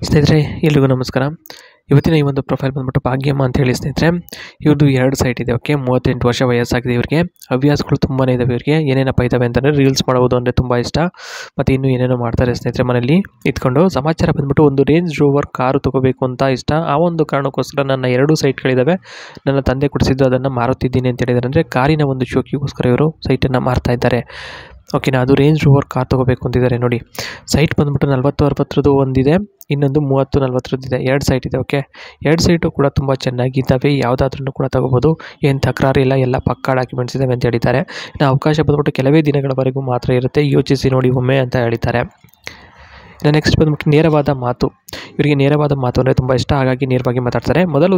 ಸ್ನೇಹಿತರೆ ಎಲ್ರಿಗೂ ನಮಸ್ಕಾರ. ಇವತ್ತಿನ ಈ ಒಂದು ಪ್ರೊಫೈಲ್ ಬಂದ್ಬಿಟ್ಟು ಭಾಗ್ಯಮ್ಮ ಅಂತ ಹೇಳಿ ಸ್ನೇಹಿತರೆ. ಇವ್ರದ್ದು 2 ಸೈಟ್ ಇದೆ. ಓಕೆ, 38 ವರ್ಷ ವಯಸ್ಸಾಗಿದೆ ಇವರಿಗೆ. ಹವ್ಯಾಸಗಳು ತುಂಬಾ ಇದಾವೆ ಇವರಿಗೆ. ಏನೇನಪ್ಪ ಇದ್ದಾವೆ ಅಂತಂದರೆ ರೀಲ್ಸ್ ಮಾಡೋದು ಅಂದರೆ ತುಂಬ ಇಷ್ಟ, ಮತ್ತು ಇನ್ನೂ ಏನೇನೋ ಮಾಡ್ತಾರೆ ಸ್ನೇಹಿತರೆ ಮನೇಲಿ ಇದ್ಕೊಂಡು. ಸಮಾಚಾರ ಬಂದ್ಬಿಟ್ಟು ಒಂದು ರೇಂಜ್ ರೋವರ್ ಕಾರು ತೊಗೋಬೇಕು ಅಂತ ಇಷ್ಟ. ಆ ಒಂದು ಕಾರಣಕ್ಕೋಸ್ಕರ ನನ್ನ 2 ಸೈಟ್ಗಳಿದ್ದಾವೆ. ನನ್ನ ತಂದೆ ಕೊಡಿಸಿದ್ದು, ಅದನ್ನು ಮಾರುತ್ತಿದ್ದೀನಿ ಅಂತ ಹೇಳಿದ್ದಾರೆ. ಅಂದರೆ ಕಾರಿನ ಒಂದು ಶೋಕಿಗೋಸ್ಕರ ಇವರು ಸೈಟನ್ನು ಮಾರ್ತಾ ಇದ್ದಾರೆ. ಓಕೆನಾ, ಅದು ರೇಂಜ್ ರೋವರ್ ಕಾರ್ ತೊಗೋಬೇಕು ಅಂತಿದ್ದಾರೆ. ನೋಡಿ, ಸೈಟ್ ಬಂದ್ಬಿಟ್ಟು 40-60 ಒಂದಿದೆ, ಇನ್ನೊಂದು 30-40 2 ಸೈಟ್ ಇದೆ. ಓಕೆ, 2 ಸೈಟು ಕೂಡ ತುಂಬ ಚೆನ್ನಾಗಿದ್ದಾವೆ. ಯಾವುದಾದ್ರೂ ಕೂಡ ತೊಗೋಬೋದು, ಏನು ತಕರಾರು ಇಲ್ಲ, ಎಲ್ಲ ಪಕ್ಕಾ ಡಾಕ್ಯುಮೆಂಟ್ಸ್ ಇದ್ದಾವೆ ಅಂತ ಹೇಳಿದ್ದಾರೆ. ಇನ್ನು ಅವಕಾಶ ಬಂದ್ಬಿಟ್ಟು ಕೆಲವೇ ದಿನಗಳವರೆಗೂ ಮಾತ್ರ ಇರುತ್ತೆ, ಯೋಚಿಸಿ ನೋಡಿ ಒಮ್ಮೆ ಅಂತ ಹೇಳಿದ್ದಾರೆ. ಇನ್ನು ನೆಕ್ಸ್ಟ್ ಬಂದ್ಬಿಟ್ಟು ನೇರವಾದ ಮಾತು. ಇವರಿಗೆ ನೇರವಾದ ಮಾತು ಅಂದರೆ ತುಂಬ ಇಷ್ಟ, ಹಾಗಾಗಿ ನೇರವಾಗಿ ಮಾತಾಡ್ತಾರೆ. ಮೊದಲು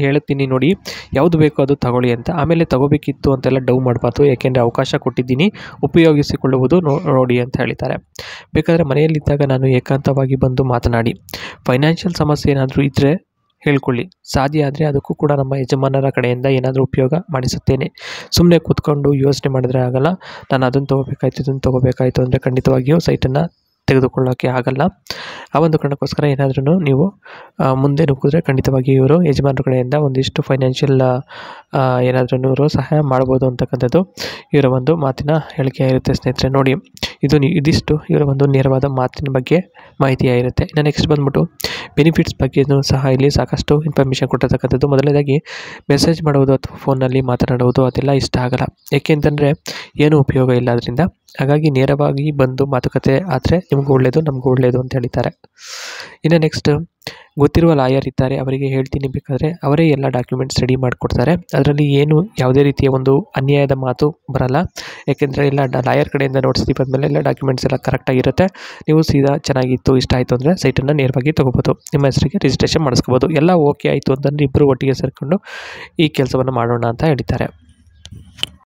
ಹೇಳುತ್ತೀನಿ ನೋಡಿ, ಯಾವುದು ಬೇಕೋ ಅದು ತಗೊಳ್ಳಿ ಅಂತ. ಆಮೇಲೆ ತಗೋಬೇಕಿತ್ತು ಅಂತೆಲ್ಲ ಡೌ ಮಾಡಬಾರ್ದು, ಏಕೆಂದರೆ ಅವಕಾಶ ಕೊಟ್ಟಿದ್ದೀನಿ, ಉಪಯೋಗಿಸಿಕೊಳ್ಳುವುದು ನೋಡಿ ಅಂತ ಹೇಳಿದ್ದಾರೆ. ಬೇಕಾದರೆ ಮನೆಯಲ್ಲಿದ್ದಾಗ ನಾನು ಏಕಾಂತವಾಗಿ ಬಂದು ಮಾತನಾಡಿ. ಫೈನಾನ್ಷಿಯಲ್ ಸಮಸ್ಯೆ ಏನಾದರೂ ಇದ್ದರೆ ಹೇಳ್ಕೊಳ್ಳಿ, ಸಾಧ್ಯ ಆದರೆ ಅದಕ್ಕೂ ಕೂಡ ನಮ್ಮ ಯಜಮಾನರ ಕಡೆಯಿಂದ ಏನಾದರೂ ಉಪಯೋಗ ಮಾಡಿಸುತ್ತೇನೆ. ಸುಮ್ಮನೆ ಕೂತ್ಕೊಂಡು ಯೋಚನೆ ಮಾಡಿದ್ರೆ ಆಗಲ್ಲ. ನಾನು ಅದನ್ನು ತೊಗೋಬೇಕಾಯ್ತು, ಇದನ್ನು ತೊಗೋಬೇಕಾಯ್ತು ಅಂದರೆ ಖಂಡಿತವಾಗಿಯೂ ಸೈಟನ್ನು ತೆಗೆದುಕೊಳ್ಳೋಕ್ಕೆ ಆಗಲ್ಲ. ಆ ಒಂದು ಕಾರಣಕ್ಕೋಸ್ಕರ ಏನಾದ್ರೂ ನೀವು ಮುಂದೆ ನುಗ್ಗಿದ್ರೆ ಖಂಡಿತವಾಗಿ ಇವರು ಯಜಮಾನರ ಕಡೆಯಿಂದ ಒಂದಿಷ್ಟು ಫೈನಾನ್ಷಿಯಲ್ ಏನಾದ್ರೂ ಸಹಾಯ ಮಾಡ್ಬೋದು ಅಂತಕ್ಕಂಥದ್ದು ಇವರ ಒಂದು ಮಾತಿನ ಹೇಳಿಕೆ ಇರುತ್ತೆ ಸ್ನೇಹಿತರೆ. ನೋಡಿ, ಇದಿಷ್ಟು ಇವರ ಒಂದು ನೇರವಾದ ಮಾತಿನ ಬಗ್ಗೆ ಮಾಹಿತಿಯಾಗಿರುತ್ತೆ. ಇನ್ನು ನೆಕ್ಸ್ಟ್ ಬಂದ್ಬಿಟ್ಟು ಬೆನಿಫಿಟ್ಸ್ ಬಗ್ಗೆಯೂ ಸಹ ಇಲ್ಲಿ ಸಾಕಷ್ಟು ಇನ್ಫಾರ್ಮೇಷನ್ ಕೊಟ್ಟಿರ್ತಕ್ಕಂಥದ್ದು. ಮೊದಲನೇದಾಗಿ ಮೆಸೇಜ್ ಮಾಡುವುದು ಅಥವಾ ಫೋನಲ್ಲಿ ಮಾತನಾಡುವುದು ಅದೆಲ್ಲ ಇಷ್ಟ ಆಗಲ್ಲ, ಏಕೆಂತಂದರೆ ಏನೂ ಉಪಯೋಗ ಇಲ್ಲ ಅದರಿಂದ. ಹಾಗಾಗಿ ನೇರವಾಗಿ ಬಂದು ಮಾತುಕತೆ ಆದರೆ ನಿಮಗೂ ಒಳ್ಳೆಯದು, ನಮಗೂ ಒಳ್ಳೆಯದು ಅಂತ ಹೇಳಿದ್ದಾರೆ. ಇನ್ನು ನೆಕ್ಸ್ಟ್, ಗೊತ್ತಿರುವ ಲಾಯರ್ ಇದ್ದಾರೆ, ಅವರಿಗೆ ಹೇಳ್ತೀನಿ, ಬೇಕಾದರೆ ಅವರೇ ಎಲ್ಲ ಡಾಕ್ಯುಮೆಂಟ್ಸ್ ರೆಡಿ ಮಾಡಿಕೊಡ್ತಾರೆ. ಅದರಲ್ಲಿ ಯಾವುದೇ ರೀತಿಯ ಒಂದು ಅನ್ಯಾಯದ ಮಾತು ಬರಲ್ಲ, ಏಕೆಂದರೆ ಎಲ್ಲ ಲಾಯರ್ ಕಡೆಯಿಂದ ನೋಟಿಸಿ ಬಂದಮೇಲೆ ಎಲ್ಲ ಡಾಕ್ಯುಮೆಂಟ್ಸ್ ಎಲ್ಲ ಕರೆಕ್ಟಾಗಿರುತ್ತೆ. ನೀವು ಸೀದಾ ಚೆನ್ನಾಗಿತ್ತು, ಇಷ್ಟ ಆಯಿತು ಅಂದರೆ ಸೈಟನ್ನು ನೇರವಾಗಿ ತೊಗೋಬೋದು, ನಿಮ್ಮ ಹೆಸರಿಗೆ ರಿಜಿಸ್ಟ್ರೇಷನ್ ಮಾಡಿಸ್ಕೋಬೋದು. ಎಲ್ಲ ಓಕೆ ಆಯಿತು ಅಂತಂದರೆ ಇಬ್ಬರು ಒಟ್ಟಿಗೆ ಸೇರಿಕೊಂಡು ಈ ಕೆಲಸವನ್ನು ಮಾಡೋಣ ಅಂತ ಹೇಳ್ತಾರೆ.